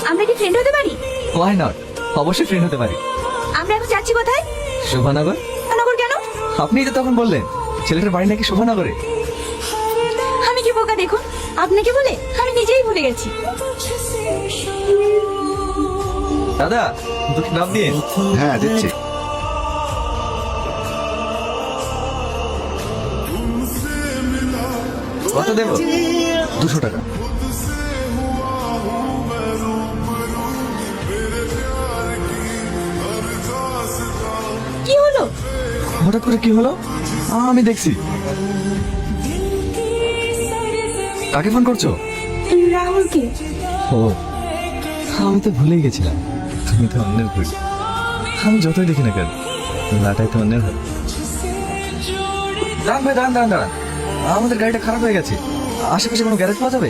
আমরা কি ফ্রেন্ড হতে পারি? ওয়াই নট, অবশ্যই ফ্রেন্ড হতে পারি। আমরা এখন যাচ্ছি কোথায়? শোভানগর। নগর কেন? আপনিই তো তখন বললেন ছেলেটার বাড়ি নাকি শোভানগরে। আমি কি বোকা দেখুন, আপনাকে বলে আমি নিজেই ভুলে গেছি। দাদা দুটো ডাব দিয়ে। হ্যাঁ দিচ্ছি। কত দেবো? 200 টাকা। কি হলো? হঠাৎ করে কি হলো? আমি দেখছি। কাকে ফোন করছো? রাহুলকে। ও, আমি তো ভুলেই গেছিলাম তুমি তো অন্যের ভুল। আমি যতই দেখি না কেন লাটাই তো অন্যের হয়। দাঁড়ান ভাই, দাঁড়ান দাঁড়ান দাঁড়ান, আমাদের গাড়িটা খারাপ হয়ে গেছে। আশেপাশে কোনো গ্যারেজ পাওয়া যাবে?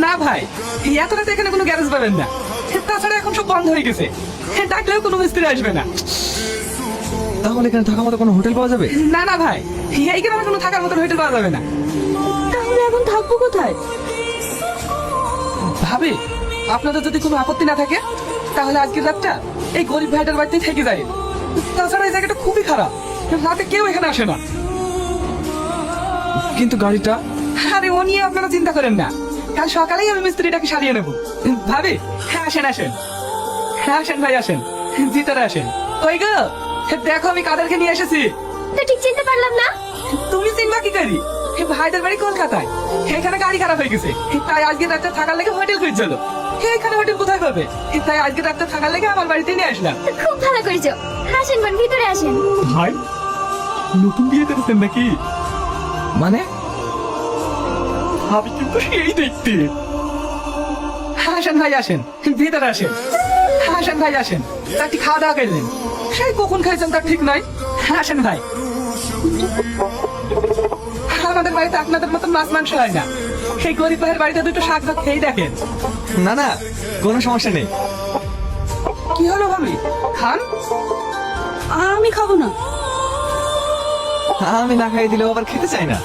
না ভাই, এত রাতে এখানে কোনো গ্যারেজ পাবেন না। তাছাড়া এখন সব বন্ধ হয়ে গেছে, ডাকলেও কোনো মিস্ত্রি আসবে না। তাহলে এখানে থাকার মতো কোনো হোটেল পাওয়া যাবে? না না ভাই, এই গ্রামে কোনো থাকার মতো হোটেল পাওয়া যাবে না। তাহলে এখন থাকবো কোথায়? ভাবি, আপনাদের যদি কোনো আপত্তি না থাকে তাহলে আজকের রাতটা এই গরিব ভাইটার বাড়িতে থেকে যায়। তাছাড়া এই জায়গাটা খুবই খারাপ, রাতে কেউ এখানে আসে না। কিন্তু গাড়িটা? আরে ও নিয়ে আপনারা চিন্তা করেন না, কাল সকালেই আমি মিস্ত্রিটাকে সারিয়ে নেবো। ভাবি, হ্যাঁ আসেন আসেন, হ্যাঁ আসেন ভাই আসেন, ভিতরে আসেন। ওই গো, দেখো আমি কাদেরকে নিয়ে এসেছি। তো ঠিক চিনতে পারলাম না। তুমি চিনবা কি করি? ভাইদের বাড়ি কলকাতায়, এখানে গাড়ি খারাপ হয়ে গেছে, তাই আজকে রাতে থাকার লেগে হোটেল খুঁজছিল। এখানে হোটেল কোথায় পাবে? তাই আজকে রাতে থাকার লেগে আমার বাড়িতে নিয়ে আসলাম। খুব ভালো করেছো। আসেন বোন, ভিতরে আসেন। ভাই, নতুন বিয়ে করেছেন নাকি? মানে আমি কিন্তু সেই দেখতে। আসেন ভাই আসেন, ভিতরে আসেন। আসেন ভাই আসেন, তাকে খাওয়া দাওয়া করলেন? সেই কখন খাইছেন তার ঠিক নাই। আসেন ভাই, আমাদের বাড়িতে আপনাদের মতন মাছ মাংস হয় না। সেই গরিব ভাইয়ের বাড়িতে দুটো শাক ভাত খেয়ে দেখেন। না না, কোনো সমস্যা নেই। কি হলো ভাবি, খান? আমি খাবো না। আমি না খাইয়ে দিলেও আবার খেতে চাই না।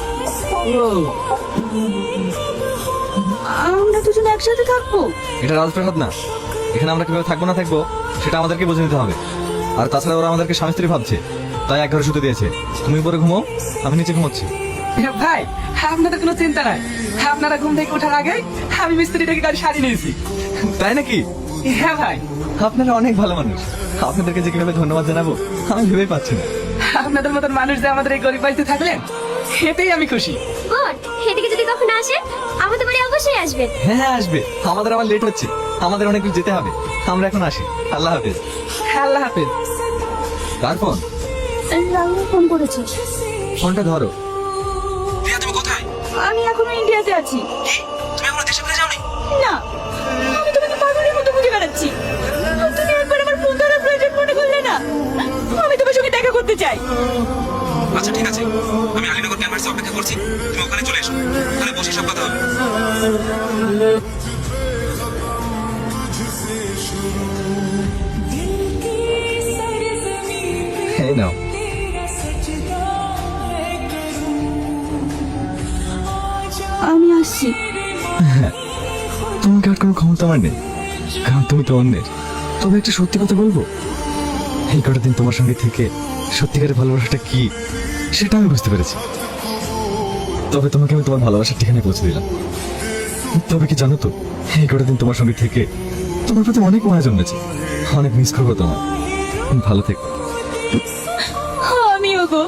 আমরা দুজন একসাথে থাকবো। এটা রাজপ্রাসাদ না, এখানে আমরা কিভাবে থাকবো না থাকবো সেটা আমাদেরকে বুঝে নিতে হবে। আর তাছাড়া ওরা আমাদেরকে স্বামী স্ত্রী ভাবছে, তাই এক ঘরে শুতে দিয়েছে। তুমি উপরে ঘুমো, আমি নিচে ঘুমোচ্ছি। ভাই, আপনাদের কোনো চিন্তা নাই, আপনারা ঘুম থেকে ওঠার আগে আমি মিস্ত্রিটাকে গাড়ি সারিয়ে নিয়েছি। তাই নাকি? হ্যাঁ ভাই, আপনারা অনেক ভালো মানুষ। আপনাদেরকে যে কিভাবে ধন্যবাদ জানাবো আমি ভেবেই পাচ্ছি না। আপনাদের মতন মানুষ যে আমাদের এই গরিব বাড়িতে থাকলেন, এতেই আমি খুশি। গুড। এদিকে যদি কখনো আসেন আমাদের বাড়ি অবশ্যই আসবেন। হ্যাঁ হ্যাঁ আসবে, আমাদের আবার লেট হচ্ছে, আমাদের অনেক দূর যেতে হবে। আমরা এখন আসি, আল্লাহ হাফেজ। আল্লাহ হাফেজ। কার ফোন? রাহুল ফোন করেছে। ফোনটা ধরো। তুমি কোথায়? আমি এখনো ইন্ডিয়াতে আছি। তুমি এখনো দেশে ফিরে যাওনি? না, আমি তোমাকে পাগলের মতো খুঁজে বেড়াচ্ছি। তুমি একবার আমার ফোন ধরার প্রয়োজন মনে করলে না। আমি তোমার সঙ্গে দেখা করতে চাই। আচ্ছা ঠিক আছে, আমি আলীনগর ক্যাম্পাসে অপেক্ষা করছি, তুমি ওখানে চলে এসো, ওখানে বসে সব কথা হবে। এই নাও। আমি আসছি। তোমাকে আর কোনো ক্ষমতা আমার নেই, কারণ তুমি তো অন্যের। তবে একটা সত্যি কথা বলবো, এই কটা দিন তোমার সঙ্গে থেকে সত্যিকারের ভালোবাসাটা কি সেটা আমি বুঝতে পেরেছি। তবে তোমাকে আমি তোমার ভালোবাসার ঠিকানায় পৌঁছে দিলাম। তবে কি জানো তো, এই কটা দিন তোমার সঙ্গে থেকে তোমার প্রতি অনেক মায়া জন্মেছে। অনেক মিস করবো তোমার। ভালো থেকো। আমিও গো,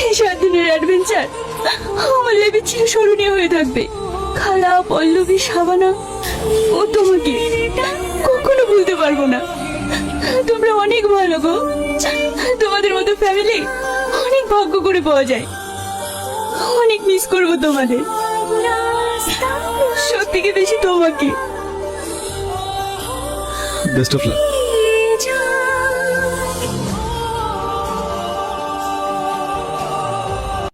এই 7 দিনের অ্যাডভেঞ্চার আমার লেগে চিরস্মরণীয় হয়ে থাকবে। খালা, পল্লবী, শাবানা ও তোমাকে কখনো ভুলতে পারবো না। তোমরা অনেক ভালো গো, তোমাদের মতো ফ্যামিলি অনেক ভাগ্য করে পাওয়া যায়। অনেক মিস করবো তোমাদের, সত্যি কি বেশি তোমাকে। Best of luck.